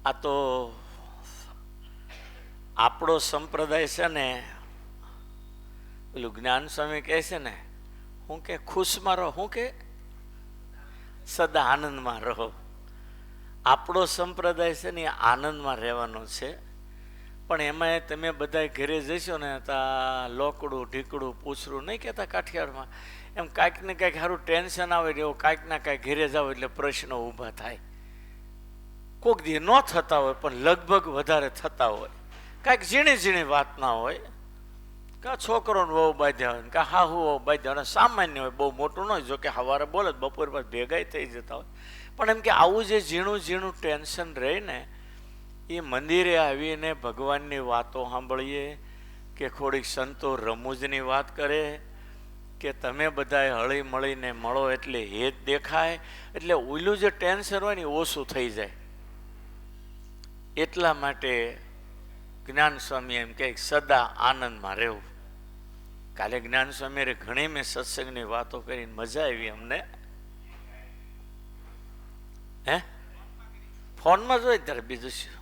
આ તો આપણો સંપ્રદાય છે ને, પેલું જ્ઞાન સ્વામી કહે છે ને, હું કે ખુશમાં રહો, હું કે સદા આનંદમાં રહો. આપણો સંપ્રદાય છે ને આનંદમાં રહેવાનો છે. પણ એમાં તમે બધા ઘરે જશો ને તા લોકડું ઢીકડું પૂછડું નહીં કહેતા કાઠિયાવાડમાં, એમ કાંઈક ને કાંઈક સારું ટેન્શન આવે એવું કાંઈક ના કાંઈક ઘરે જાવ એટલે પ્રશ્નો ઊભા થાય. કોઈક દી ન થતા હોય પણ લગભગ વધારે થતા હોય. કાંઈક ઝીણી ઝીણી વાત ના હોય, કાં છોકરોને વહુ બાંધ્યા હોય, કાં હાહુ વહુ બાંધ્યા હોય, સામાન્ય હોય, બહુ મોટું ન હોય. જો કે સવારે બોલે બપોર પર ભેગાઈ થઈ જતા હોય. પણ એમ કે આવું જે ઝીણું ઝીણું ટેન્શન રહે ને, એ મંદિરે આવીને ભગવાનની વાતો સાંભળીએ કે થોડીક સંતો રમૂજની વાત કરે કે તમે બધાએ હળી મળીને મળો એટલે એ જ દેખાય, એટલે ઓલું જે ટેન્શન હોય ને ઓછું થઈ જાય. એટલા માટે જ્ઞાન સ્વામી એમ કે સદા આનંદમાં રહેવું. કાલે જ્ઞાન સ્વામી ઘણી મેં સત્સંગની વાતો કરીને મજા આવી અમને. હે ફોનમાં જોઈ ત્યારે બીજું શું,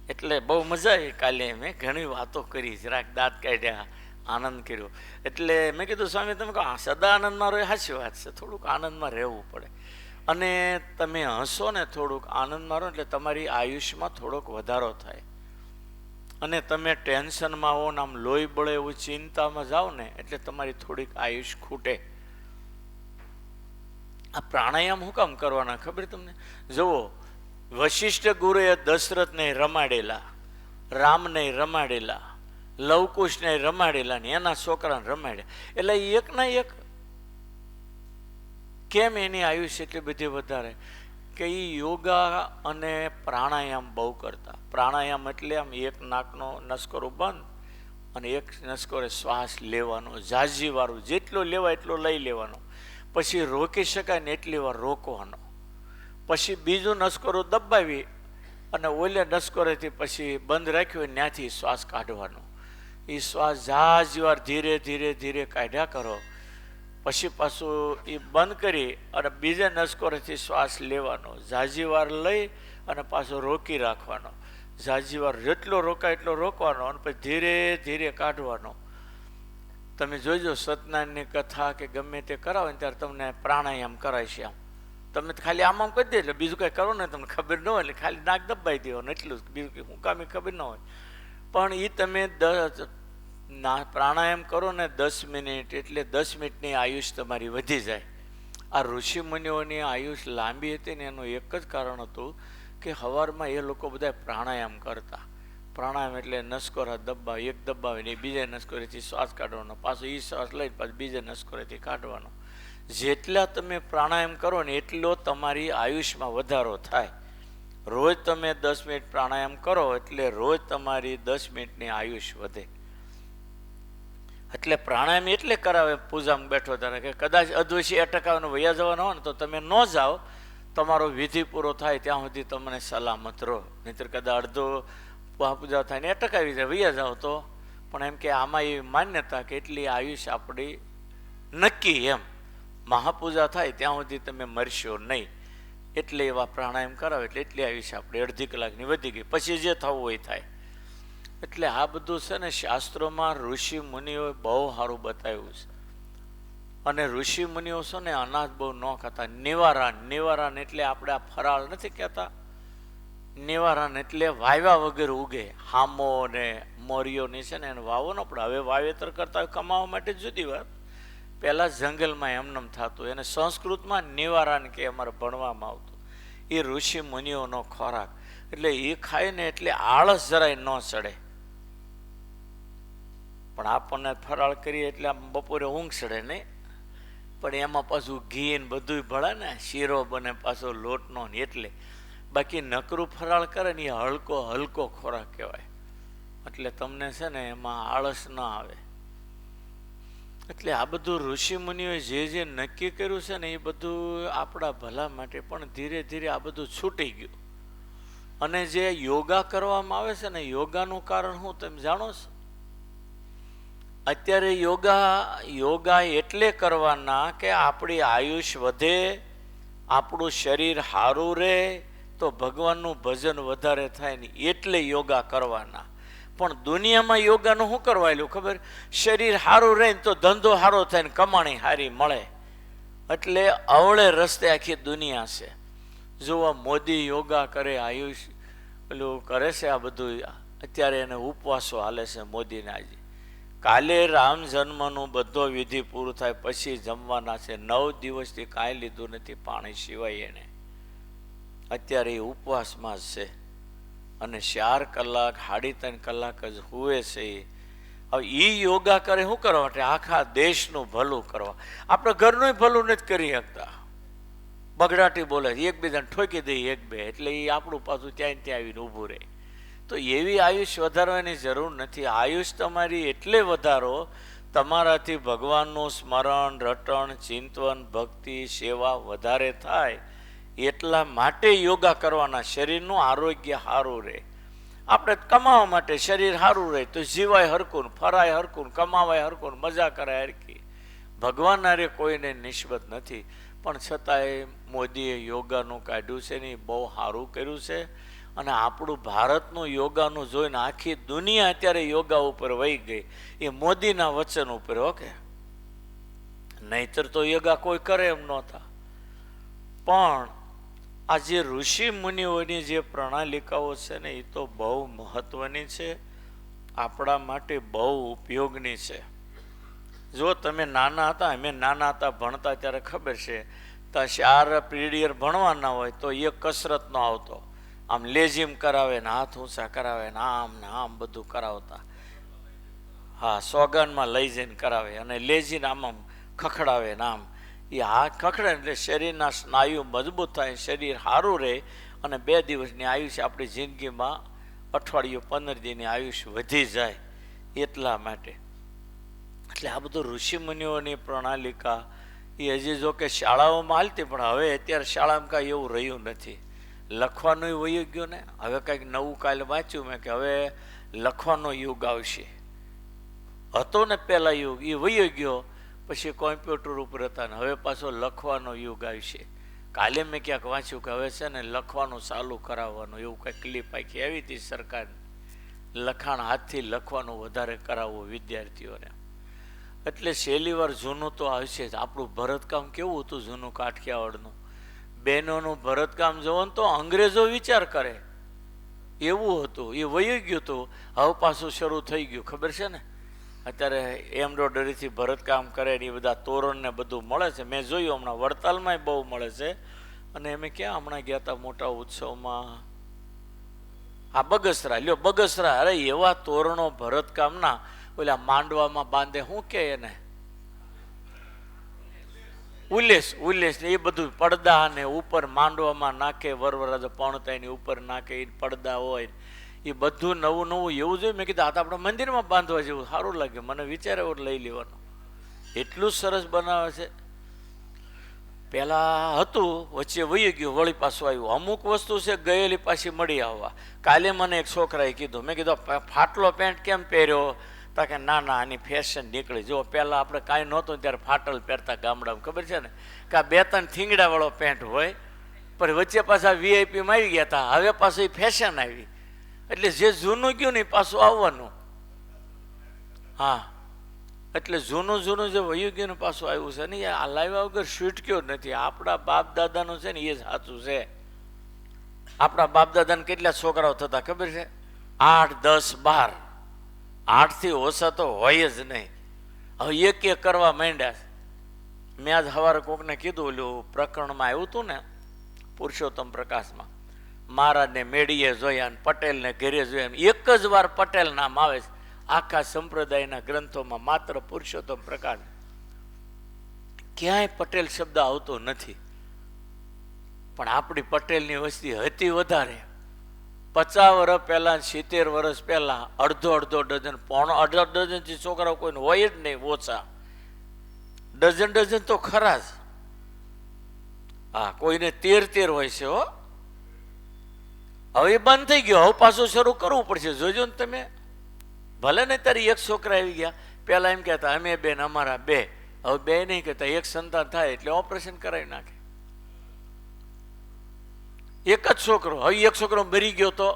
એટલે બહુ મજા આવી. કાલે મેં ઘણી વાતો કરી, જરાક દાંત કાઢ્યા, આનંદ કર્યો. એટલે મેં કીધું સ્વામી તમે કહો સદા આનંદમાં રહો, સાચી વાત છે. થોડુંક આનંદમાં રહેવું પડે. અને તમે હસો ને થોડુંક આનંદમાં રહો એટલે તમારી આયુષ્યમાં થોડોક વધારો થાય. અને તમે ટેન્શનમાં હો ને આમ લોહી બળે એવું ચિંતામાં જાઓ ને એટલે તમારી થોડીક આયુષ્ય ખૂટે. આ પ્રાણાયામ શું કામ કરવાના ખબર તમને? જુઓ, વશિષ્ઠ ગુરુએ દશરથને રમાડેલા, રામને રમાડેલા, લવકુશને રમાડેલા ને એના છોકરાને રમાડ્યા. એટલે એકના એક કેમ એની આયુષ્ય એટલી બધી વધારે કે એ યોગા અને પ્રાણાયામ બહુ કરતા. પ્રાણાયામ એટલે આમ એક નાકનો નસકોરો બંધ અને એક નસકોરે શ્વાસ લેવાનો, ઝાઝી વાળું, જેટલો લેવાય એટલો લઈ લેવાનો, પછી રોકી શકાય ને એટલી વાર રોકવાનો, પછી બીજું નસકોરો દબાવી અને ઓલે નસકોરેથી પછી બંધ રાખ્યો હોય ત્યાંથી શ્વાસ કાઢવાનો. એ શ્વાસ ઝાઝી વાર ધીરે ધીરે ધીરે કાઢ્યા કરો, પછી પાછું એ બંધ કરી અને બીજા નસકોરેથી શ્વાસ લેવાનો, ઝાઝી વાર લઈ અને પાછો રોકી રાખવાનો, ઝાઝી વાર જેટલો રોકાય એટલો રોકવાનો અને પછી ધીરે ધીરે કાઢવાનો. તમે જોજો સત્યનારાયણની કથા કે ગમે તે કરાવો ને ત્યારે તમને પ્રાણાયામ કરાય છે. આમ તમે ખાલી આમ કરી દે એટલે બીજું કંઈ કરો ને તમને ખબર ન હોય એટલે ખાલી નાક દબાઈ દેવાનું, એટલું જ. બીજું કંઈ હું કામે ખબર ન હોય. પણ એ તમે પ્રાણાયામ કરો ને 10 મિનિટ એટલે 10 મિનિટની આયુષ તમારી વધી જાય. આ ઋષિ મુનિઓની આયુષ લાંબી હતી ને એનું એક જ કારણ હતું કે સવારમાં એ લોકો બધા પ્રાણાયામ કરતા. પ્રાણાયામ એટલે નસકોરા દબાવે, એક દબાવે ને બીજા નસકોરેથી શ્વાસ કાઢવાનો, પાછો એ શ્વાસ લઈને પાછું બીજા નસકોરેથી કાઢવાનો. જેટલા તમે પ્રાણાયામ કરો ને એટલો તમારી આયુષમાં વધારો થાય. રોજ તમે 10 મિનિટ પ્રાણાયામ કરો એટલે રોજ તમારી 10 મિનિટની આયુષ વધે. એટલે પ્રાણાયામ એટલે કરાવે પૂજામાં બેઠો ત્યારે કે કદાચ અદ્વૈસી અટકાવવાનો વયા જવાનો હોય ને તો તમે ન જાઓ, તમારો વિધિ પૂરો થાય ત્યાં સુધી તમને સલામત રહો. નહીંતર કદાચ અડધો પૂજા થાય ને અટકાવી જાય વયા જાઓ તો. પણ એમ કે આમાં એવી માન્યતા કે એટલી આયુષ આપણી નક્કી, એમ મહાપૂજા થાય ત્યાં સુધી તમે મરશો નહીં. એટલે એવા પ્રાણાયામ કરાવે એટલે એટલી આયુષ્ય આપણે અડધી કલાકની વધી ગઈ, પછી જે થવું હોય થાય. એટલે આ બધું છે ને શાસ્ત્રોમાં ઋષિ મુનિઓએ બહુ સારું બતાવ્યું છે. અને ઋષિ મુનિઓ છે ને અનાજ બહુ ન ખાતા. નિવારણ, નિવારણ એટલે આપણે આ ફરાળ નથી કહેતા, નિવારણ એટલે વાવ્યા વગર ઉગે. હામો ને મોરીઓની છે ને એને વાવો ન પડે. હવે વાવેતર કરતા કમાવા માટે જુદી વાત, પહેલાં જંગલમાં એમનેમ થતું. એને સંસ્કૃતમાં નિવારણ કે અમારે ભણવામાં આવતું. એ ઋષિ મુનિઓનો ખોરાક. એટલે એ ખાય ને એટલે આળસ જરાય ન ચડે. પણ આપણને ફરાળ કરીએ એટલે આમ બપોરે ઊંઘ ચડે નહીં. પણ એમાં પાછું ઘી ને બધું ભળે ને, શીરો બને પાછો લોટનો ને, એટલે બાકી નકરું ફરાળ કરે ને એ હલકો હલકો ખોરાક કહેવાય. એટલે તમને છે ને એમાં આળસ ન આવે. એટલે આ બધું ઋષિ મુનિઓએ જે નક્કી કર્યું છે ને એ બધું આપણા ભલા માટે. પણ ધીરે ધીરે આ બધું છૂટી ગયું. અને જે યોગા કરવામાં આવે છે ને, યોગાનું કારણ શું તમે જાણો છો? અત્યારે યોગા એટલે કરવાના કે આપણી આયુષ વધે, આપણું શરીર સારું રહે, તો ભગવાનનું ભજન વધારે થાય ને એટલે યોગા કરવાના. પણ દુનિયામાં યોગાનું શું કરવાયેલું ખબર? શરીર સારું રહે ને તો ધંધો સારો થાય ને કમાણી સારી મળે, એટલે અવળે રસ્તે આખી દુનિયા છે. જો મોદી યોગા કરે, આયુષ પેલું કરે છે, આ બધું અત્યારે એને ઉપવાસો હાલે છે મોદીને. આજે કાલે રામ જન્મનું બધો વિધિ પૂરું થાય પછી જમવાના છે. 9 દિવસથી કાંઈ લીધું નથી પાણી સિવાય એને. અત્યારે એ ઉપવાસમાં જ છે અને 4 કલાક 3.5 કલાક જ હુએ છે. હવે એ યોગા કરે શું કરવા માટે? આખા દેશનું ભલું કરવા. આપણે ઘરનું ભલું નથી કરી શકતા, બગડાટી બોલે, એકબીજાને ઠોકી દઈએ એક બે, એટલે એ આપણું પાછું ત્યાં ત્યાં આવીને ઊભું રહે. તો એવી આયુષ વધારવાની જરૂર નથી. આયુષ તમારી એટલે વધારો તમારાથી ભગવાનનું સ્મરણ, રટણ, ચિંતન, ભક્તિ, સેવા વધારે થાય. એટલા માટે યોગા કરવાના, શરીરનું આરોગ્ય સારું રહે. આપણે કમાવા માટે શરીર સારું રહે તો જીવાય હરકું, ફરાય હરકું, કમાવાય હરકું, મજા કરાય હરકી. ભગવાન હારે કોઈને નિસ્બત નથી. પણ છતાંય મોદીએ યોગાનું કાઢ્યું છે ને, બહુ સારું કર્યું છે. અને આપણું ભારતનું યોગાનું જોઈને આખી દુનિયા અત્યારે યોગા ઉપર વહી ગઈ, એ મોદીના વચન ઉપર. ઓકે, નહીતર તો યોગા કોઈ કરે એમ નહોતા. પણ આ જે ઋષિ મુનિઓની જે પ્રણાલિકાઓ છે ને, એ તો બહુ મહત્વની છે, આપણા માટે બહુ ઉપયોગની છે. જો તમે નાના હતા, અમે નાના હતા ભણતા ત્યારે ખબર છે, તો 4 પીરિયડ ભણવાના હોય તો એક કસરતનો આવતો. આમ લેઝીમ કરાવે ને, હાથ ઊંચા કરાવે ને, આમ ને આમ બધું કરાવતા. હા, સોગનમાં લઈ જઈને કરાવે અને લેઝીને આમ આમ ખખડાવે ને આમ. એ હાથ ખખડે એટલે શરીરના સ્નાયુ મજબૂત થાય, શરીર સારું રહે અને 2 દિવસની આયુષ્ય આપણી જિંદગીમાં, અઠવાડિયું 15 દિનની આયુષ્ય વધી જાય. એટલા માટે એટલે આ બધું ઋષિમુનિઓની પ્રણાલિકા એ હજી જો કે શાળાઓમાં હાલતી, પણ હવે અત્યારે શાળામાં કાંઈ એવું રહ્યું નથી. લખવાનું વયું ગયું ને. હવે કંઈક નવું કાલે વાંચ્યું મેં કે હવે લખવાનો યુગ આવશે. હતો ને પહેલાં યુગ, એ વયો ગયો, પછી કોમ્પ્યુટર ઉપર હતા ને હવે પાછો લખવાનો યુગ આવશે. કાલે મેં ક્યાંક વાંચ્યું કે હવે છે ને લખવાનું ચાલુ કરાવવાનું, એવું કંઈક ક્લિપ આખી આવી હતી સરકાર. લખાણ હાથથી લખવાનું વધારે કરાવવું વિદ્યાર્થીઓને. એટલે છેલ્લી વાર જૂનું તો આવશે જ. આપણું ભરતકામ કેવું હતું જૂનું કાઠિયાવાડનું, બહેનોનું ભરતકામ જોવો ને તો અંગ્રેજો વિચાર કરે એવું હતું. એ વયું ગયું હતું, હવે પાછું શરૂ થઈ ગયું. ખબર છે ને, અત્યારે એમ્બ્રોઇડરીથી ભરતકામ કરે ને એ બધા તોરણ ને બધું મળે છે. મેં જોયું હમણાં વડતાલમાં બહુ મળે છે. અને અમે ક્યાં હમણાં ગયા હતા મોટા ઉત્સવમાં, આ બગસરા, લ્યો બગસરા. અરે એવા તોરણો ભરતકામના, ઓલા માંડવામાં બાંધે, શું કે એને, ઉલ્લેસ ને એ બધું પડદા ને ઉપર માંડવામાં નાખે, વરવરા પણતાની ઉપર નાખે, એ પડદા હોય એ બધું નવું નવું એવું જોયું. મેં કીધું આ તો આપણે મંદિરમાં બાંધવા જેવું, સારું લાગે. મને વિચાર એવો લઈ લેવાનું, એટલું સરસ બનાવે છે. પહેલાં હતું, વચ્ચે વહી ગયું, વળી પાછું આવ્યું. અમુક વસ્તુ છે ગયેલી પાછી મળી આવવા. કાલે મને એક છોકરાએ કીધું, મેં કીધું ફાટલો પેન્ટ કેમ પહેર્યો? તો કે ના ના, આની ફેશન નીકળી. જો પહેલાં આપણે કાંઈ નહોતું ત્યારે ફાટલ પહેરતા ગામડામાં, ખબર છે ને, કે આ 2-3 થીંગડાવાળો પેન્ટ હોય. પણ વચ્ચે પાછા વીઆઈપીમાં આવી ગયા હતા, હવે પાછું એ ફેશન આવી. એટલે જે જૂનું ગયું ને પાછું આવવાનું. હા, એટલે જૂનું જે વયું ગયું ને પાછું આવ્યું છે ને, આ લાવ્યા વગર છૂટક્યો જ નથી. આપણા બાપ દાદાનું છે ને એ જ સાચું છે. આપણા બાપ દાદાને કેટલા છોકરાઓ થતા ખબર છે? 8, 10, 12. 8થી ઓછા તો હોય જ નહીં. હવે એક એક કરવા માંડ્યા. મેં આજ સવારે કોકને કીધું, ઓલું પ્રકરણમાં આવ્યું હતું ને પુરુષોત્તમ પ્રકાશમાં, મહારાજને મેળીએ જોયા ને પટેલને ઘેરે જોયા. એક જ વાર પટેલ નામ આવે છે આખા સંપ્રદાયના ગ્રંથોમાં, માત્ર પુરુષોત્તમ પ્રકાશ. ક્યાંય પટેલ શબ્દ આવતો નથી. પણ આપણી પટેલની વસ્તી હતી વધારે. 50 વર્ષ પહેલા, 70 વર્ષ પહેલા અડધો ડઝન, પોણો અડધો ડઝનથી છોકરાઓ કોઈને હોય જ નહીં, ઓછા. ડઝન તો ખરા જ. હા, કોઈને 13 હોય છે. હો, હવે એ બંધ થઈ ગયો, હવે પાછું શરૂ કરવું પડશે. જોજો ને તમે. ભલે ને ત્યારે 1 છોકરા આવી ગયા. પહેલા એમ કહેતા અમે 2 ને અમારા 2. હવે 2 નહીં કહેતા, 1 સંતાન થાય એટલે ઓપરેશન કરાવી નાખે. એક જ છોકરો, હવે એક છોકરો મરી ગયો તો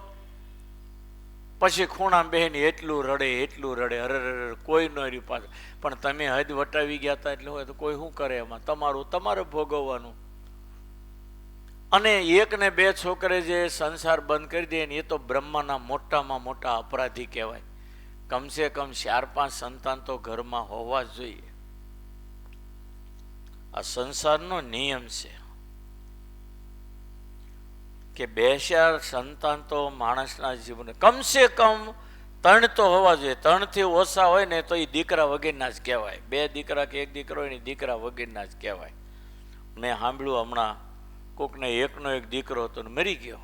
પછી ખૂણા બહેન એટલું રડે, અરે કોઈ ન રહ્યું પાછું. પણ તમે હદ વટાવી ગયા હતા એટલે હોય તો કોઈ શું કરે એમાં, તમારે ભોગવવાનું. અને એક ને બે છોકરે જે સંસાર બંધ કરી દે એ તો બ્રહ્માના મોટામાં મોટા અપરાધી કહેવાય. કમસે કમ 4-5 સંતાન તો ઘરમાં હોવા જ જોઈએ. આ સંસારનો નિયમ છે કે 2-4 સંતાન તો માણસના જીવન કમસે કમ 3 તો હોવા જોઈએ. 3 થી ઓછા હોય ને તો એ દીકરા વગેરેના જ કહેવાય. 2 દીકરા કે 1 દીકરો હોય ને દીકરા વગેરેના જ કહેવાય. મેં સાંભળ્યું હમણાં કોકને એકનો એક દીકરો હતો ને મરી ગયો.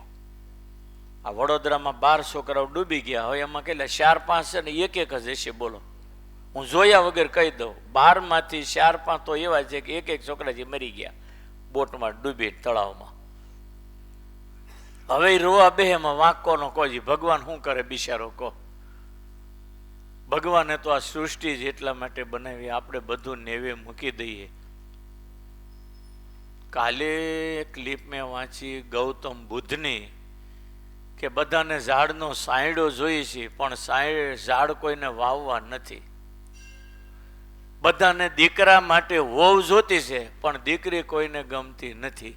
આ વડોદરામાં 12 છોકરાઓ ડૂબી ગયા. હવે એમાં કેટલા 4-5 છે ને એક જ હશે. બોલો, હું જોયા વગર કહી દઉં, 12 માંથી 4-5 તો એવા છે કે એક છોકરા જે મરી ગયા બોટમાં ડૂબી તળાવમાં. હવે રોવા બે એમાં વાંકોનો કોઈ ભગવાન શું કરે બિચારો કહો. ભગવાને તો આ સૃષ્ટિ જ એટલા માટે બનાવી, આપણે બધું નેવે મૂકી દઈએ. કાલે ક્લિપ મેં વાંચી ગૌતમ બુદ્ધની કે બધાને ઝાડનો સાયડો જોઈએ છે પણ ઝાડ કોઈને વાવવા નથી. બધાને દીકરા માટે વહુ જોતી છે પણ દીકરી કોઈને ગમતી નથી.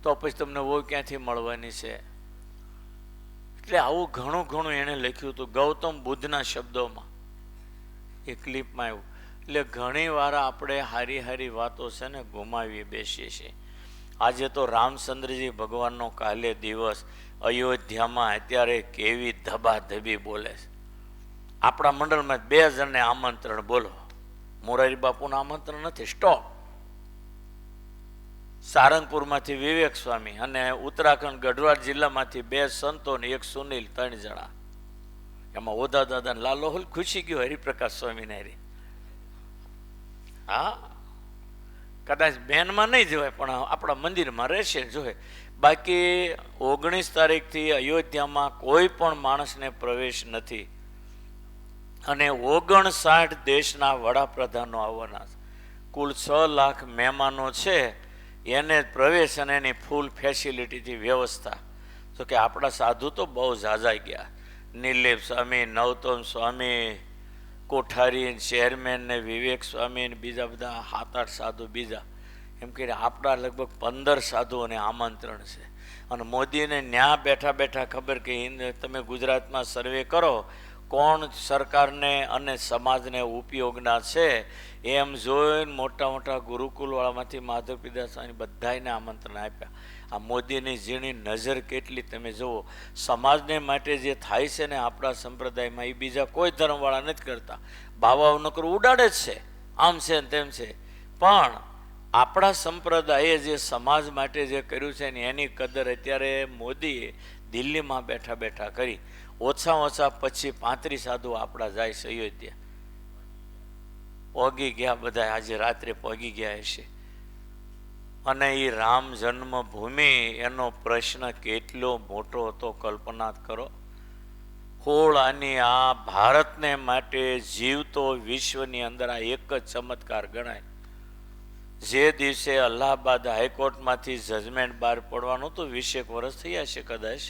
તો પછી તમને વહુ ક્યાંથી મળવાની છે? એટલે આવું ઘણું એણે લખ્યું હતું ગૌતમ બુદ્ધના શબ્દોમાં, એ ક્લિપમાં આવ્યું. એટલે ઘણી વાર આપણે હારી વાતો છે ને ગુમાવી બેસીએ છીએ. આજે તો રામચંદ્રજી ભગવાનનો કાલે દિવસ, અયોધ્યામાં અત્યારે કેવી ધબાધબી બોલે છે. આપણા મંડળમાં 2 જણને આમંત્રણ, બોલો, મોરારી બાપુનું આમંત્રણ નથી, સ્ટોપ. સારંગપુરમાંથી વિવેક સ્વામી અને ઉત્તરાખંડ ગઢવાલ જિલ્લામાંથી 2 સંતો ને 1 સુનિલ, 3 જણા. એમાં ઓદા દાદા લાલો હોલ ખુશી ગયો હરિપ્રકાશ સ્વામી ને. હા, કદાચ બેનમાં નહીં જવાય પણ આપણા મંદિરમાં રહેશે જોઈએ. બાકી 19 તારીખથી અયોધ્યામાં કોઈ પણ માણસને પ્રવેશ નથી. અને 59 દેશના વડાપ્રધાનો આવવાના છે. કુલ 6 લાખ મહેમાનો છે. એને પ્રવેશ અને એની ફૂલ ફેસિલિટીથી વ્યવસ્થા. તો કે આપણા સાધુ તો બહુ ઝાઝાઈ ગયા. નિલેપ સ્વામી, નવતમ સ્વામી, કોઠારી, ચેરમેન ને વિવેક સ્વામી ને બીજા બધા 7-8 સાધુ બીજા, એમ કે આપણા લગભગ 15 સાધુઓને આમંત્રણ છે. અને મોદીને ન્યા બેઠા ખબર કે તમે ગુજરાતમાં સર્વે કરો કોણ સરકારને અને સમાજને ઉપયોગના છે, એમ જોઈને મોટા ગુરુકુલવાળામાંથી માધવ પિદાસાની બધાને આમંત્રણ આપ્યા. આ મોદીની ઝીણી નજર કેટલી તમે જુઓ. સમાજને માટે જે થાય છે ને આપણા સંપ્રદાયમાં, એ બીજા કોઈ ધર્મવાળા નથી કરતા. બાવાઓ નકર ઉડાડે જ છે, આમ છે ને તેમ છે. પણ આપણા સંપ્રદાયે જે સમાજ માટે જે કર્યું છે ને એની કદર અત્યારે મોદીએ દિલ્હીમાં બેઠા કરી. ઓછામાં ઓછા 25-35 સાધુ આપણા જાય છે અયોધ્યા. પહોંચી ગયા બધા, આજે રાત્રે પહોંચી ગયા હશે. અને એ રામ જન્મભૂમિ એનો પ્રશ્ન કેટલો મોટો હતો કલ્પના કરો. આની આ ભારતને માટે જીવતો વિશ્વની અંદર આ એક જ ચમત્કાર ગણાય. જે દિવસે અલ્હાબાદ હાઈકોર્ટમાંથી જજમેન્ટ બહાર પડવાનું તો 20 વર્ષ થયા છે કદાચ.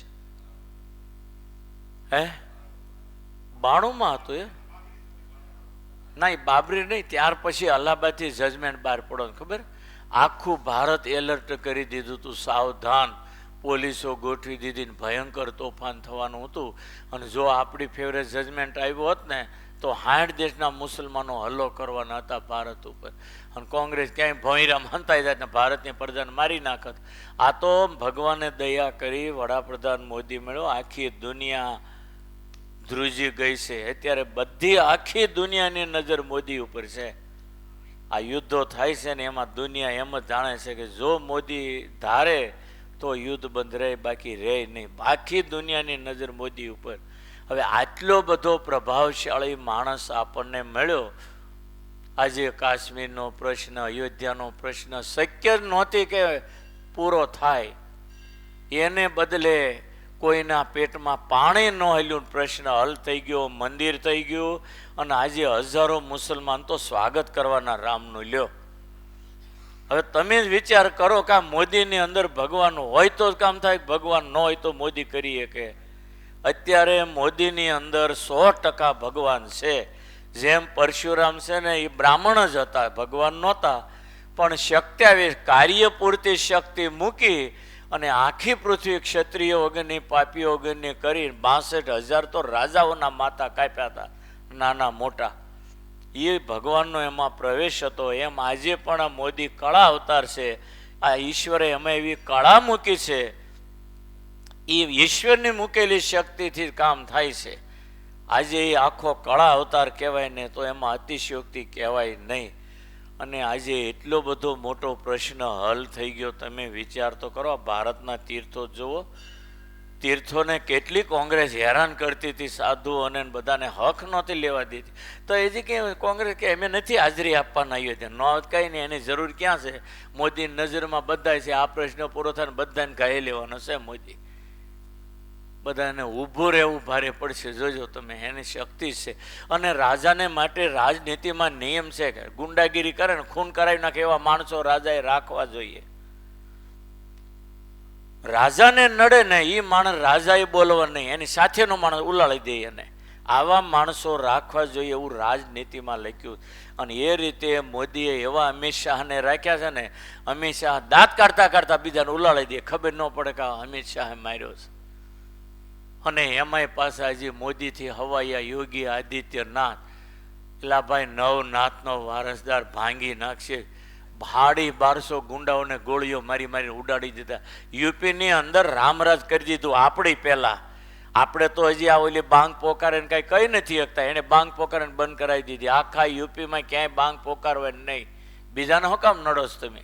92માં હતું એ ના, બાબરી નહીં, ત્યાર પછી અલ્હાબાદથી જજમેન્ટ બહાર પડવાનું. ખબર, આખું ભારત એલર્ટ કરી દીધું હતું, સાવધાન, પોલીસો ગોઠવી દીધી, ભયંકર તોફાન થવાનું હતું. અને જો આપણી ફેવરેટ જજમેન્ટ આવ્યો હોત ને તો 60 દેશના મુસલમાનો હલ્લો કરવાના હતા ભારત ઉપર. અને કોંગ્રેસ ક્યાંય ભોંયરા માનતા જાય ને ભારતની પ્રજાને મારી નાખત. આ તો ભગવાને દયા કરી, વડાપ્રધાન મોદી મળ્યો, આખી દુનિયા ધ્રુજી ગઈ છે. અત્યારે બધી આખી દુનિયાની નજર મોદી ઉપર છે. આ યુદ્ધો થાય છે ને એમાં દુનિયા એમ જ જાણે છે કે જો મોદી ધારે તો યુદ્ધ બંધ રહે, બાકી રહે નહીં. આખી દુનિયાની નજર મોદી ઉપર. હવે આટલો બધો પ્રભાવશાળી માણસ આપણને મળ્યો. આજે કાશ્મીરનો પ્રશ્ન, અયોધ્યાનો પ્રશ્ન શક્ય નહોતી કે પૂરો થાય, એને બદલે કોઈના પેટમાં પાણી ન હલ્યું, પ્રશ્ન હલ થઈ ગયો, મંદિર થઈ ગયું. અને આજે હજારો મુસલમાન તો સ્વાગત કરવાના રામનું. લ્યો, હવે તમે જ વિચાર કરો કે આ મોદીની અંદર ભગવાન હોય તો જ કામ થાય, ભગવાન ન હોય તો મોદી કરીએ કે? અત્યારે મોદીની અંદર 100% ભગવાન છે. જેમ પરશુરામ છે ને એ બ્રાહ્મણ જ હતા, ભગવાન નહોતા, પણ શક્તિ આવી કાર્ય પૂરતી શક્તિ મૂકી અને આખી પૃથ્વી ક્ષત્રિય વગરની પાપીઓ વગરની કરી 62,000 તો રાજાઓના માથા કાપ્યા હતા, નાના મોટા. એ ભગવાનનો એમાં પ્રવેશ હતો. એમ આજે પણ આ મોદી કળા અવતાર છે. આ ઈશ્વરે એમાં એવી કળા મૂકી છે, એ ઈશ્વરની મૂકેલી શક્તિથી કામ થાય છે. આજે એ આખો કળા અવતાર કહેવાય ને તો એમાં અતિશયોક્તિ કહેવાય નહીં. અને આજે એટલો બધો મોટો પ્રશ્ન હલ થઈ ગયો. તમે વિચાર તો કરો, ભારતના તીર્થો જુઓ. તીર્થોને કેટલી કોંગ્રેસ હેરાન કરતી હતી, સાધુઓને બધાને હક નહોતી લેવા દીધી. તો એ કે કોંગ્રેસ કે અમે નથી હાજરી આપવાના આવ્યો ત્યાં, ન કંઈ નહીં, એની જરૂર ક્યાં છે? મોદીની નજરમાં બધા છે, આ પ્રશ્ન પૂરો થાય ને બધાને ગાઈ લેવાનો છે મોદી. બધાને ઊભું રહેવું ભારે પડશે, જોજો તમે, એની શક્તિ છે. અને રાજાને માટે રાજનીતિમાં નિયમ છે કે ગુંડાગીરી કરે ને ખૂન કરાવી નાખે એવા માણસો રાજાએ રાખવા જોઈએ. રાજાને નડે ને એ માણસ રાજાએ બોલવા નહીં, એની સાથેનો માણસ ઉલાળી દે એને. આવા માણસો રાખવા જોઈએ એવું રાજનીતિમાં લખ્યું. અને એ રીતે મોદીએ એવા અમિત શાહને રાખ્યા છે ને, અમિત શાહ દાંત કાઢતા કાઢતા બીજાને ઉલાળી દે, ખબર ન પડે કે અમિત શાહે માર્યો છે. અને એમાંય પાછા હજી મોદીથી હવાયા યોગી આદિત્યનાથ, એટલા ભાઈ નવનાથનો વારસદાર ભાંગી નાખશે. 1200 ગુંડાઓને ગોળીઓ મારી મારીને ઉડાડી દીધા. યુપીની અંદર રામરાજ કરી દીધું આપણી પહેલા. આપણે તો હજી આ ઓલી બાંગ પોકારે કાંઈ કહી નથી શકતા, એને બાંગ પોકારે બંધ કરાવી દીધી. આખા યુપીમાં ક્યાંય બાંગ પોકારવા નહીં. બીજાને શું કામ નડો છો તમે?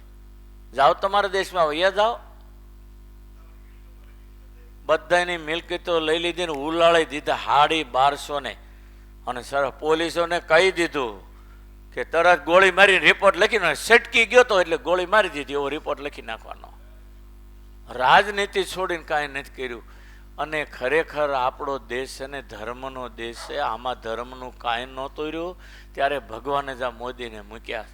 જાઓ તમારા દેશમાં, વૈયા જાઓ. બધાની મિલકતો લઈ લીધી ને ઉલાળી દીધા 1250 ને. અને સર પોલીસોને કહી દીધું કે તરત ગોળી મારીને રિપોર્ટ લખીને, સટકી ગયો તો એટલે ગોળી મારી દીધી એવો રિપોર્ટ લખી નાખવાનો. રાજનીતિ છોડીને કાંઈ નથી કર્યું. અને ખરેખર આપણો દેશ છે ને ધર્મનો દેશ છે. આમાં ધર્મનું કાંઈ નહોતું રહ્યું. ત્યારે ભગવાને જ આ મોદીને મૂક્યા.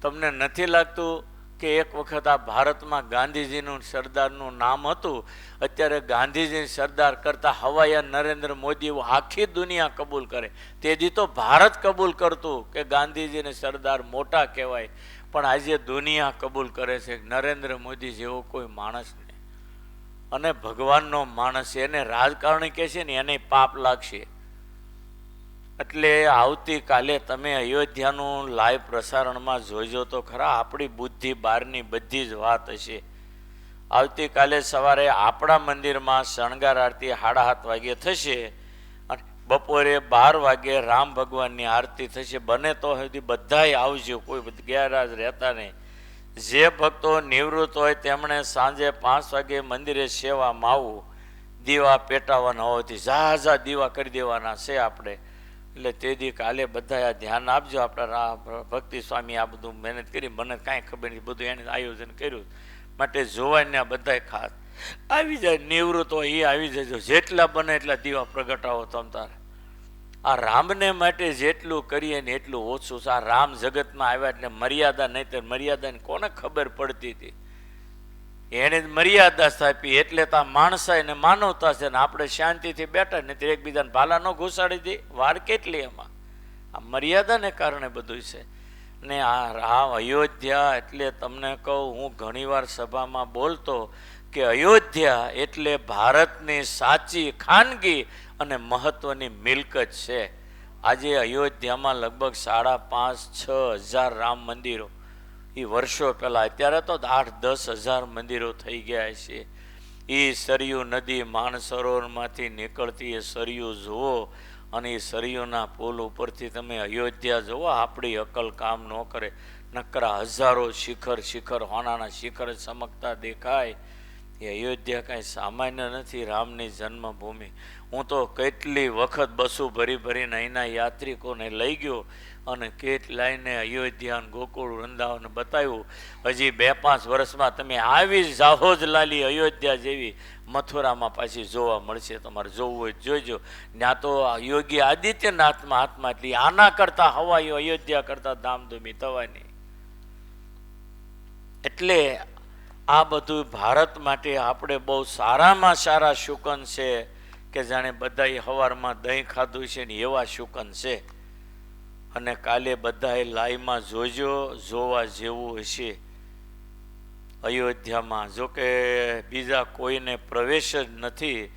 તમને નથી લાગતું કે એક વખત આ ભારતમાં ગાંધીજીનું સરદારનું નામ હતું, અત્યારે ગાંધીજી સરદાર કરતા હવાયા નરેન્દ્ર મોદી એવું આખી દુનિયા કબૂલ કરે? તેથી તો ભારત કબૂલ કરતું કે ગાંધીજીને સરદાર મોટા કહેવાય, પણ આજે દુનિયા કબૂલ કરે છે નરેન્દ્ર મોદી જેવો કોઈ માણસ નહીં. અને ભગવાનનો માણસ, એને રાજકારણી કહે છે ને એને પાપ લાગશે. એટલે આવતીકાલે તમે અયોધ્યાનું લાઈવ પ્રસારણમાં જોઈજો તો ખરા. આપણી બુદ્ધિ બહારની બધી જ વાત હશે. આવતીકાલે સવારે આપણા મંદિરમાં શણગાર આરતી 7:30 વાગે થશે અને બપોરે 12 વાગે રામ ભગવાનની આરતી થશે. બને તો સુધી બધાય આવજો, કોઈ ગેરહાજ રહેતા નહીં. જે ભક્તો નિવૃત્ત હોય તેમણે સાંજે 5 વાગે મંદિરે સેવામાં આવવું. દીવા પેટાવાના હોવાથી ઝાઝા દીવા કરી દેવાના છે આપણે. એટલે તેથી કાલે બધા આ ધ્યાન આપજો. આપણા ભક્તિ સ્વામી આ બધું મહેનત કરી, મને કાંઈ ખબર નથી, બધું એને આયોજન કર્યું માટે જોવાને બધાય ખાસ આવી જાય. નિવૃત્ત હોય એ આવી જજો, જેટલા બને એટલા દીવા પ્રગટાવો તમ તારે. આ રામને માટે જેટલું કરીએ ને એટલું ઓછું છે. આ રામ જગતમાં આવ્યા એટલે મર્યાદા નહીં, તો મર્યાદાની કોને ખબર પડતી હતી? એને જ મર્યાદા સ્થાપી એટલે તો આ માણસાઈ ને માનવતા છે ને આપણે શાંતિથી બેઠા, નથી એકબીજાને ભાલા ન ઘુસાડી દે. વાર કેટલી એમાં? આ મર્યાદાને કારણે બધું છે. ને આ રામ અયોધ્યા એટલે તમને કહું, હું ઘણીવાર સભામાં બોલતો કે અયોધ્યા એટલે ભારતની સાચી ખાનગી અને મહત્વની મિલકત છે. આજે અયોધ્યામાં લગભગ 5,5-6 હજાર રામ મંદિરો એ વર્ષો પહેલાં, અત્યારે તો 8-10 હજાર મંદિરો થઈ ગયા છે. એ સરયુ નદી માનસરોવરમાંથી નીકળતી એ સરયુ જુઓ અને એ સરયુના પુલ ઉપરથી તમે અયોધ્યા જુઓ. આપણી અકલ કામ ન કરે. નકરા હજારો શિખર હોનાના શિખર ચમકતા દેખાય. એ અયોધ્યા કાંઈ સામાન્ય નથી, રામની જન્મભૂમિ. હું તો કેટલી વખત બસો ભરીને અહીંના યાત્રિકોને લઈ ગયો અને કેટલાયને અયોધ્યા ગોકુળ વૃંદાવન બતાવ્યું. હજી 2-5 વર્ષમાં તમે આવી જાહો જ લાલી અયોધ્યા જેવી મથુરામાં પાછી જોવા મળશે. તમારે જોવું હોય જોઈજો. ત્યાં તો યોગી આદિત્યનાથમાં આત્મા એટલી આના કરતા હવાયો અયોધ્યા કરતા ધામધૂમી થવાની. એટલે આ બધું ભારત માટે આપણે બહુ સારામાં સારા શુકન છે કે જાણે બધાએ સવારમાં દહીં ખાધું છે ને એવા શુકન છે. અને કાલે બધાએ લાઈવમાં જોજો, જોવા જેવું હશે. અયોધ્યામાં જોકે બીજા કોઈને પ્રવેશ જ નથી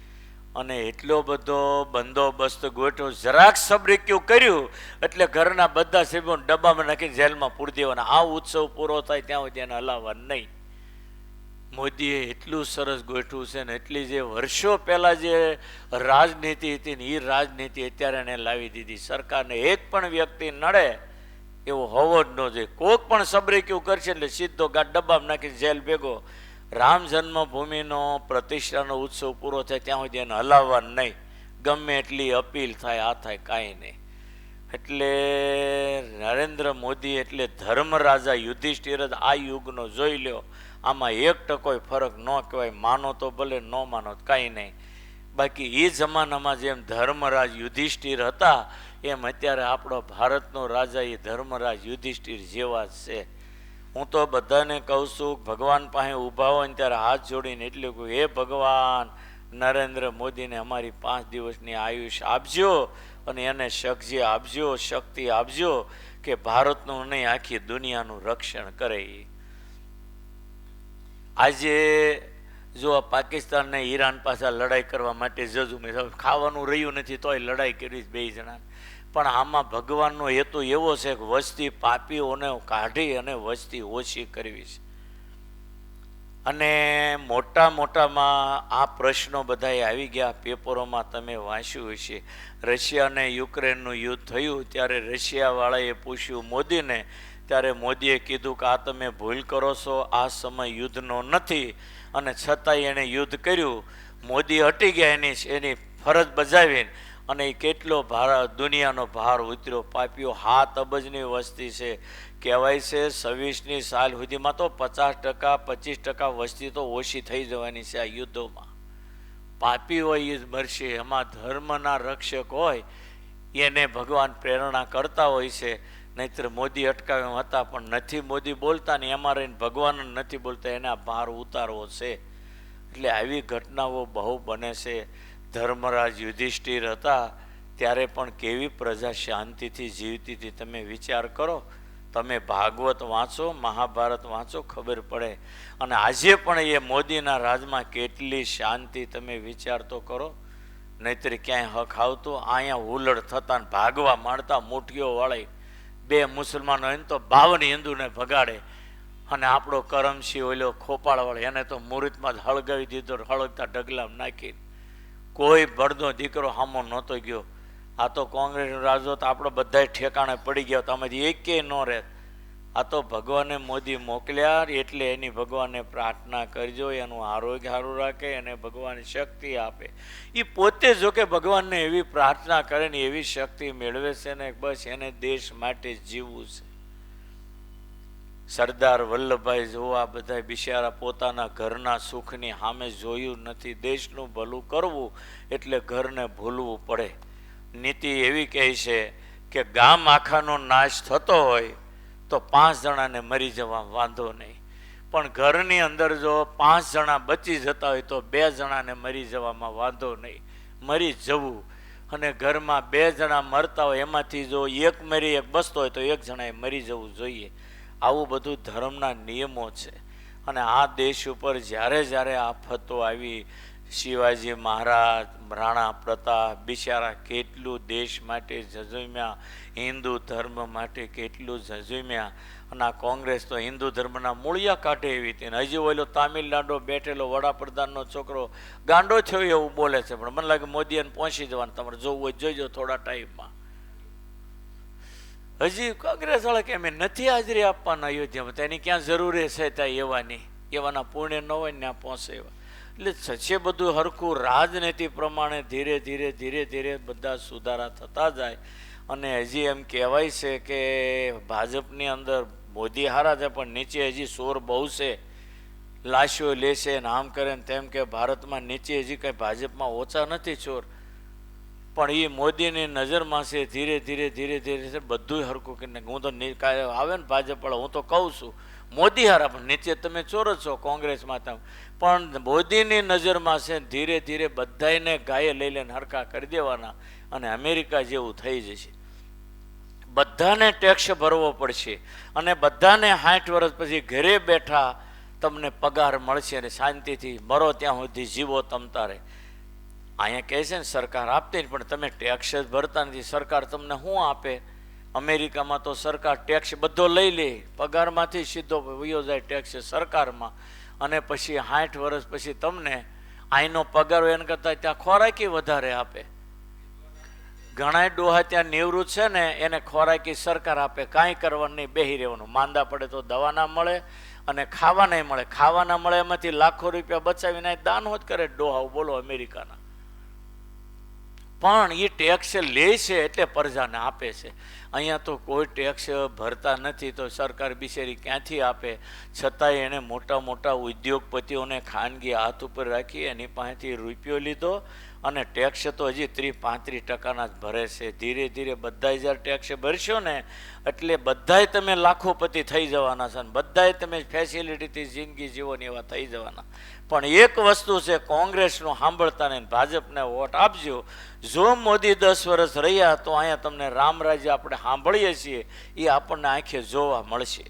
અને એટલો બધો બંદોબસ્ત ગોઠવ્યો, જરાક સબરીક્યું કર્યું એટલે ઘરના બધા સભ્યો ડબ્બામાં નાખી જેલમાં પૂરી દેવાના. આ ઉત્સવ પૂરો થાય ત્યાં સુધી એને હલાવવા નહીં. મોદીએ એટલું સરસ ગોઠવું છે ને એટલી જે વર્ષો પહેલા જે રાજનીતિ હતી ને એ રાજનીતિ અત્યારે એને લાવી દીધી. સરકારને એક પણ વ્યક્તિ નડે એવો હોવો જ ન જોઈએ. કોઈક પણ સબરીક્યું કરશે એટલે સીધો ડબ્બામાં નાખી જેલ ભેગો. રામ જન્મભૂમિનો પ્રતિષ્ઠાનો ઉત્સવ પૂરો થાય ત્યાં સુધી એને હલાવવા નહીં. ગમે એટલી અપીલ થાય, આ થાય, કાંઈ નહીં. એટલે નરેન્દ્ર મોદી એટલે ધર્મરાજા યુધિષ્ઠિર જ આ યુગનો જોઈ લ્યો. આમાં 1% ફરક ન કહેવાય. માનો તો ભલે, ન માનો તો કાંઈ નહીં. બાકી એ જમાનામાં જેમ ધર્મરાજ યુધિષ્ઠિર હતા એમ અત્યારે આપણો ભારતનો રાજા એ ધર્મરાજ યુધિષ્ઠિર જેવા જ છે. હું તો બધાને કહું છું, ભગવાન પાસે ઊભા હોય ને ત્યારે હાથ જોડીને એટલું કહું, હે ભગવાન, નરેન્દ્ર મોદીને અમારી 5 દિવસની આયુષ આપજો અને એને શક્તિ આપજો કે ભારતનું નહીં આખી દુનિયાનું રક્ષણ કરે. આજે જો પાકિસ્તાનને ઈરાન પાછા લડાઈ કરવા માટે જજુમે ખાવાનું રહ્યું નથી તોય લડાઈ કરી બે જણા. પણ આમાં ભગવાનનો હેતુ એવો છે કે વસ્તી પાપીઓને કાઢી અને વસ્તી ઓછી કરવી છે. અને મોટામાં આ પ્રશ્નો બધા આવી ગયા. પેપરોમાં તમે વાંચ્યું હશે, રશિયા અને યુક્રેનનું યુદ્ધ થયું ત્યારે રશિયાવાળાએ પૂછ્યું મોદીને, ત્યારે મોદીએ કીધું કે આ તમે ભૂલ કરો છો, આ સમય યુદ્ધનો નથી. અને છતાંય એણે યુદ્ધ કર્યું. મોદી હટી ગયા એની ફરજ બજાવીને અને એ કેટલો દુનિયાનો ભાર ઉતર્યો. પાપીઓ 7 અબજની વસ્તી છે. કહેવાય છે 26મી સાલ સુધીમાં તો 50% 25% વસ્તી તો ઓછી થઈ જવાની છે આ યુદ્ધોમાં. પાપી હોય એ જ મરશે. એમાં ધર્મના રક્ષક હોય એને ભગવાન પ્રેરણા કરતા હોય છે. નહીંતર મોદી અટકાવ્યા હતા પણ નથી મોદી બોલતા ને એમાં રહીને ભગવાન નથી બોલતા, એને આ ભાર ઉતારવો છે. એટલે આવી ઘટનાઓ બહુ બને છે. ધર્મરાજ યુધિષ્ઠિર હતા ત્યારે પણ કેવી પ્રજા શાંતિથી જીવતી હતી. તમે વિચાર કરો, તમે ભાગવત વાંચો, મહાભારત વાંચો, ખબર પડે. અને આજે પણ એ મોદીના રાજમાં કેટલી શાંતિ, તમે વિચાર તો કરો. નહીંતર ક્યાંય હક આવતો, અહીંયા હુલડ થતા ભાગવા માંડતા મુઠ્ઠીઓ વાળી. 2 મુસલમાનો એને તો 52 હિન્દુને ભગાડે. અને આપણો કરમસિંહ ઓલો ખોપાળવાળો એને તો મુહૂર્તમાં જ હળગાવી દીધો, હળગતા ઢગલામાં નાખી. કોઈ બળદો દીકરો હામો નહોતો ગયો. આ તો કોંગ્રેસનો રાજો તો આપણો બધા ઠેકાણે પડી ગયા, તમારી એકેય ન રહે. આ તો ભગવાને મોદી મોકલ્યા એટલે એની ભગવાનને પ્રાર્થના કરજો, એનું આરોગ્ય સારું રાખે અને ભગવાન શક્તિ આપે. એ પોતે જો કે ભગવાનને એવી પ્રાર્થના કરે ને એવી શક્તિ મેળવે છે ને બસ એને દેશ માટે જીવવું છે. સરદાર વલ્લભભાઈ જોવા બધા બિચારા પોતાના ઘરના સુખની સામે જોયું નથી. દેશનું ભલું કરવું એટલે ઘરને ભૂલવું પડે. નીતિ એવી કહે છે કે ગામ આખાનો નાશ થતો હોય તો 5 જણાને મરી જવા વાંધો નહીં, પણ ઘરની અંદર જો 5 જણા બચી જતા હોય તો 2 જણાને મરી જવામાં વાંધો નહીં. મરી જવું. અને ઘરમાં 2 જણા મરતા હોય એમાંથી જો એક મરી એક બસતો હોય તો 1 જણાએ મરી જવું જોઈએ. આવું બધું ધર્મના નિયમો છે. અને આ દેશ ઉપર જ્યારે આફતો આવી, શિવાજી મહારાજ, રાણા પ્રતાપ બિચારા કેટલું દેશ માટે ઝઝુમ્યા, હિન્દુ ધર્મ માટે કેટલું ઝઝુમ્યા. અને આ કોંગ્રેસ તો હિન્દુ ધર્મના મૂળિયા કાઢે એવી હતી. હજી ઓલો તામિલનાડુ બેઠેલો વડાપ્રધાનનો છોકરો ગાંડો થયો એવું બોલે છે. પણ મને લાગે મોદી એને પહોંચી જવાનું, તમારે જોવું હોય જોઈજો થોડા ટાઈમમાં. હજી કોંગ્રેસ વાળા કે અમે નથી હાજરી આપવાના અયોધ્યામાં, તો એની ક્યાં જરૂરી છે ત્યાં એવાના પુણ્ય ન હોય ને ત્યાં પહોંચે એવા. એટલે છે બધું હરખું રાજનીતિ પ્રમાણે ધીરે ધીરે બધા સુધારા થતા જાય. અને હજી એમ કહેવાય છે કે ભાજપની અંદર મોદી હારા છે પણ નીચે હજી શોર બહુ છે. લાશો લેશે ને આમ કરે ને તેમ કે ભારતમાં નીચે હજી કંઈ ભાજપમાં ઓછા નથી ચોર. પણ એ મોદીની નજરમાં છે. ધીરે ધીરે બધું હરખું કરીને હું તો આવે ને ભાજપ વાળા, હું તો કહું છું મોદી હારા, પણ નીચે તમે ચોરો છો કોંગ્રેસમાં તમે, પણ મોદીની નજરમાં છે ધીરે ધીરે બધાને ગાયે લઈ લઈને હરખા કરી દેવાના અને અમેરિકા જેવું થઈ જશે. બધાને ટેક્સ ભરવો પડશે અને બધાને 60 વર્ષ પછી ઘરે બેઠા તમને પગાર મળશે અને શાંતિથી મરો ત્યાં સુધી જીવો તમતારે. અહીંયા કહે છે ને સરકાર આપતી પણ તમે ટેક્સ જ ભરતા નથી, સરકાર તમને શું આપે? અમેરિકામાં તો સરકાર ટેક્સ બધો લઈ લે, પગારમાંથી સીધો વયો જાય ટેક્સ સરકારમાં, અને પછી 60 વર્ષ પછી તમને અહીંનો પગાર એના કરતાં ત્યાં ખોરાકી વધારે આપે. ઘણા ડોહા ત્યાં નિવૃત્ત છે ને એને ખોરાકી સરકાર આપે, કાંઈ કરવાનું નહીં, બેહી રહેવાનું. માંદા પડે તો દવા ના મળે અને ખાવા નહીં મળે, ખાવા ના મળે એમાંથી લાખો રૂપિયા બચાવીને દાન હોત કરે ડોહાઓ, બોલો અમેરિકાના. પણ એ ટેક્સ લે છે એટલે પ્રજાને આપે છે. અહીંયા તો કોઈ ટેક્સ ભરતા નથી તો સરકાર બિચારી ક્યાંથી આપે? છતાંય એણે મોટા મોટા ઉદ્યોગપતિઓને ખાનગી હાથ ઉપર રાખી એની પાસેથી રૂપિયો લીધો અને ટેક્સ તો હજી 30-35% જ ભરે છે. ધીરે ધીરે બધા જ્યારે ટેક્સ ભરશો ને એટલે બધાય તમે લાખોપતિ થઈ જવાના છે ને બધાય તમે ફેસિલિટીથી જિંદગી જીવોની એવા થઈ જવાના. પણ એક વસ્તુ છે, કોંગ્રેસનું સાંભળતા નહીં, ભાજપને વોટ આપજો. જો મોદી 10 વર્ષ રહ્યા તો અહીંયા તમને રામરાજ્ય આપણે સાંભળીએ છીએ એ આપણને આંખે જોવા મળશે.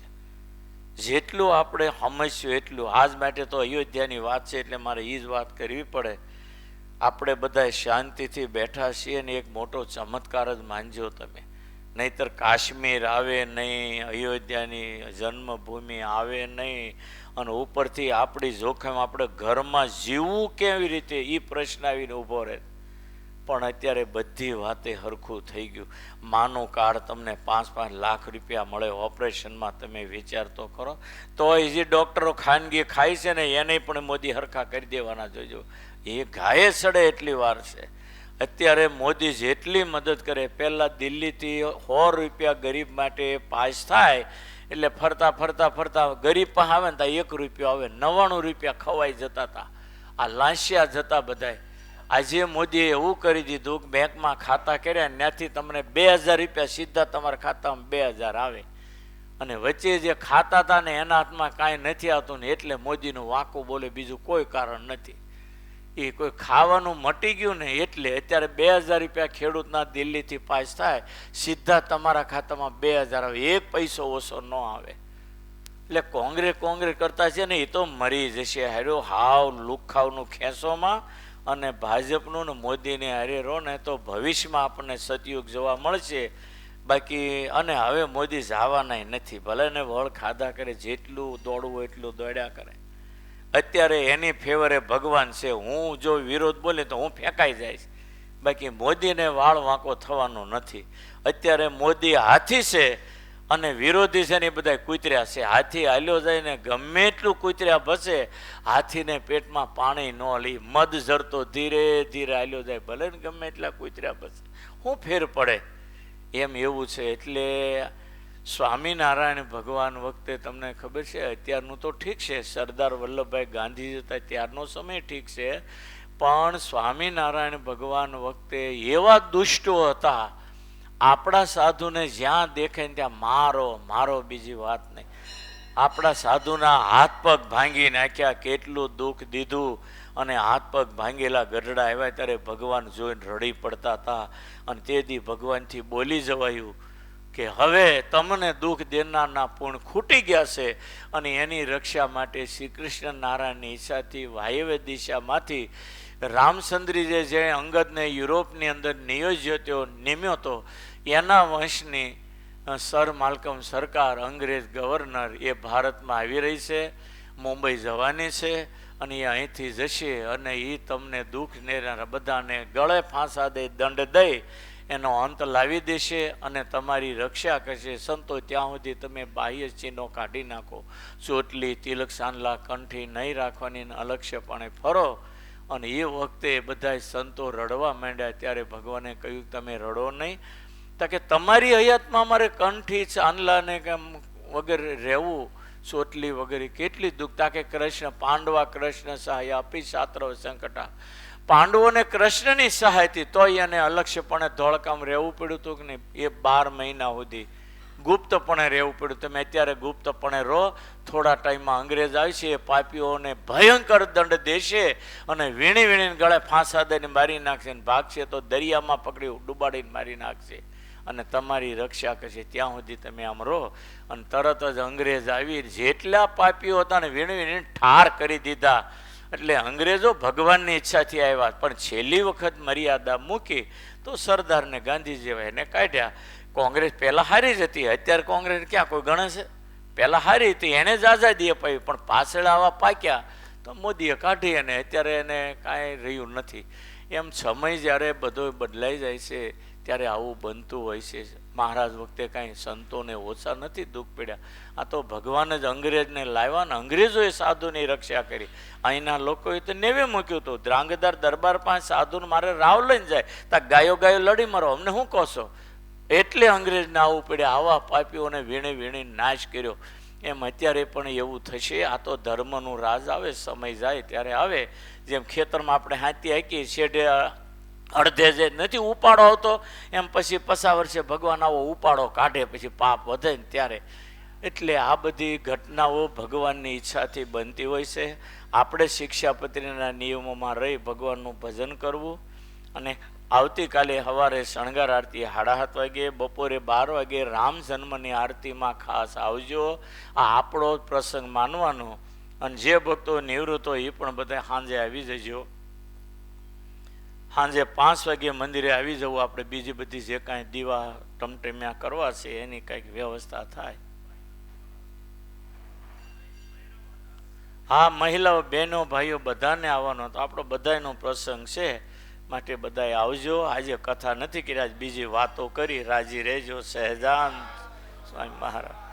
જેટલું આપણે સમજશું એટલું. આજ માટે તો અયોધ્યાની વાત છે એટલે મારે એ જ વાત કરવી પડે. આપણે બધા શાંતિથી બેઠા છીએ ને એક મોટો ચમત્કાર જ માનજો તમે. નહીતર કાશ્મીર આવે નહીં, અયોધ્યાની જન્મભૂમિ આવે નહીં, અને ઉપરથી આપણી જોખમ આપણે ઘરમાં જીવવું કેવી રીતે એ પ્રશ્ન આવીને ઊભો રહે. પણ અત્યારે બધી વાતે હરખું થઈ ગયું. માનું કાર્ડ તમને 5-5 લાખ રૂપિયા મળે ઓપરેશનમાં, તમે વિચાર તો કરો. તો એ જે ડૉક્ટરો ખાનગી ખાય છે ને એને પણ મોદી હરખા કરી દેવાના જોજો. એ ગાયે સડે એટલી વાર છે. અત્યારે મોદી જેટલી મદદ કરે, પહેલાં દિલ્હીથી 100 રૂપિયા ગરીબ માટે પાસ થાય એટલે ફરતા ફરતા ફરતા ગરીબ પાસે આવે ને ત્યાં 1 રૂપિયો આવે, 99 રૂપિયા ખવાઈ જતા હતા, આ લાંસિયા જતા બધાય. આજે મોદીએ એવું કરી દીધું કે બેંકમાં ખાતા કર્યા ત્યાંથી તમને 2000 રૂપિયા સીધા તમારા ખાતામાં 2000 આવે. અને વચ્ચે જે ખાતા હતા ને એના હાથમાં કાંઈ નથી આવતું ને એટલે મોદીનું વાંકું બોલે, બીજું કોઈ કારણ નથી. એ કોઈ ખાવાનું મટી ગયું ને એટલે અત્યારે 2000 રૂપિયા ખેડૂતના દિલ્હીથી પાસ થાય સીધા તમારા ખાતામાં 2000 આવે, 1 પૈસો ઓછો ન આવે. એટલે કોંગ્રેસ કરતા છે ને એ તો મરી જશે હાર્યો હાવ લુખાવનું ખેંચોમાં. અને ભાજપનું ને મોદીને હારે રહો ને તો ભવિષ્યમાં આપણને સતયુગ જોવા મળશે. બાકી અને હવે મોદી જવાના નથી, ભલે ને વળ ખાધા કરે, જેટલું દોડવું એટલું દોડ્યા કરે. અત્યારે એની ફેવરે ભગવાન છે. હું જો વિરોધ બોલે તો હું ફેંકાઈ જઈશ, બાકી મોદીને વાળ વાંકો થવાનો નથી. અત્યારે મોદી હાથી છે અને વિરોધી છે ને એ બધા કૂતર્યા છે. હાથી હાલ્યો જાય ને ગમે એટલું કૂતર્યા ભસે, હાથીને પેટમાં પાણી ન લી, મદ ઝરતો ધીરે ધીરે હાલ્યો જાય, ભલે ને ગમે એટલા કૂતર્યા ભસે, શું ફેર પડે? એમ એવું છે. એટલે સ્વામિનારાયણ ભગવાન વખતે તમને ખબર છે, અત્યારનું તો ઠીક છે, સરદાર વલ્લભભાઈ ગાંધી હતા ત્યારનો સમય ઠીક છે, પણ સ્વામિનારાયણ ભગવાન વખતે એવા દુષ્ટો હતા. આપણા સાધુને જ્યાં દેખે ને ત્યાં મારો મારો, બીજી વાત નહીં. આપણા સાધુના હાથ પગ ભાંગી નાખ્યા, કેટલું દુઃખ દીધું. અને હાથ પગ ભાંગેલા ગઢડા આવ્યા ત્યારે ભગવાન જોઈને રડી પડતા હતા. અને તે દી ભગવાનથી બોલી જવાયું કે હવે તમને દુઃખ દેનારના પૂર્ણ ખૂટી ગયા છે અને એની રક્ષા માટે શ્રી કૃષ્ણ નારાયણની ઈચ્છાથી વાયવ્ય દિશામાંથી રામચંદ્રીએ જે અંગદને યુરોપની અંદર નિમ્યો હતો એના વંશની સર માલ્કમ સરકાર, અંગ્રેજ ગવર્નર, એ ભારતમાં આવી રહી છે, મુંબઈ જવાની છે અને એ અહીંથી જશે અને એ તમને દુઃખ ને બધાને ગળે ફાંસા દઈ દંડ દઈ એનો અંત લાવી દેશે અને તમારી રક્ષા કરશે. સંતો ત્યાં સુધી તમે બાહ્ય ચિહ્નો કાઢી નાખો, ચોટલી, તિલક, સાંડલા, કંઠી નહીં રાખવાની, અલક્ષ્યપણે ફરો. અને એ વખતે બધા સંતો રડવા માંડ્યા ત્યારે ભગવાને કહ્યું તમે રડો નહીં, તો કે તમારી હયાતમાં અમારે કંઠી, ચાંદલા ને કેમ વગેરે રહેવું, ચોટલી વગેરે કેટલી દુઃખતા કે કૃષ્ણ પાંડવા કૃષ્ણ સહાય આપી શાસ્ત્ર સંકટા. પાંડવોને કૃષ્ણની સહાયથી તોય એને અલક્ષ્યપણે ધોળકામ રહેવું પડ્યું હતું કે નહીં, એ 12 મહિના સુધી ગુપ્તપણે રહેવું પડ્યું. તમે અત્યારે ગુપ્તપણે રહો, થોડા ટાઈમમાં અંગ્રેજ આવશે, એ પાપીઓને ભયંકર દંડ દેશે અને વીણી વીણીને ગળે ફાંસા દઈને મારી નાખશે, અને ભાગશે તો દરિયામાં પકડી ડૂબાડીને મારી નાખશે અને તમારી રક્ષા કરશે. ત્યાં સુધી તમે આમ રહો. અને તરત જ અંગ્રેજ આવી જેટલા પાપીઓ હતા ને વીણી વીણીને ઠાર કરી દીધા. એટલે અંગ્રેજો ભગવાનની ઈચ્છાથી આવ્યા, પણ છેલ્લી વખત મર્યાદા મૂકી તો સરદારને ગાંધી જેવા એને કાઢ્યા. કોંગ્રેસ પહેલાં હારી જ હતી, અત્યારે કોંગ્રેસ ક્યાં કોઈ ગણે છે? પહેલાં હારી હતી, એને જ આઝાદી અપાવી, પણ પાછળ આવા પાક્યા તો મોદીએ કાઢી, અને અત્યારે એને કાંઈ રહ્યું નથી. એમ સમય જ્યારે બધો બદલાઈ જાય છે ત્યારે આવું બનતું હોય છે. મહારાજ વખતે કાંઈ સંતોને ઓછા નથી દુઃખ પડ્યા. આ તો ભગવાન જ અંગ્રેજને લાવ્યા ને અંગ્રેજોએ સાધુની રક્ષા કરી. અહીંના લોકોએ તો નેવે મૂક્યું હતું, ધ્રાંગધર દરબાર પાસે સાધુને મારે રાવ લઈને જાય તા ગાયો ગાયો લડી મારો, અમને શું કહો છો? એટલે અંગ્રેજને આવવું પડ્યા. આવા પાપીઓને વીણી વીણી નાશ કર્યો. એમ અત્યારે પણ એવું થશે. આ તો ધર્મનું રાજ આવે, સમય જાય ત્યારે આવે. જેમ ખેતરમાં આપણે હાથી હાંકીએ છેડે અડધે જે નથી ઉપાડો આવતો, એમ પછી 50 વર્ષે ભગવાન આવો ઉપાડો કાઢે, પછી પાપ વધે ને ત્યારે. એટલે આ બધી ઘટનાઓ ભગવાનની ઈચ્છાથી બનતી હોય છે. આપણે શિક્ષાપત્રીના નિયમોમાં રહી ભગવાનનું ભજન કરવું. અને આવતીકાલે સવારે શણગાર આરતી 7:30 વાગે, બપોરે 12 વાગે રામ જન્મની આરતીમાં ખાસ આવજો. આ આપણો પ્રસંગ માનવાનો. અને જે ભક્તો નિવૃત્ત હોય એ પણ બધા સાંજે આવી જજો. સાંજે 5 વાગે મંદિરે આવી જવું. આપણે બીજી બધી જે કાંઈ દીવા ટમટમ્યા કરવા છે એની કંઈક વ્યવસ્થા થાય. હા, મહિલાઓ, બહેનો, ભાઈઓ બધાને આવવાનો હતો. આપણો બધાનો પ્રસંગ છે, માટે બધાએ આવજો. આજે કથા નથી કરી, આજ બીજી વાતો કરી. રાજી રહેજો. સહેજાન સ્વામી મહારાજ.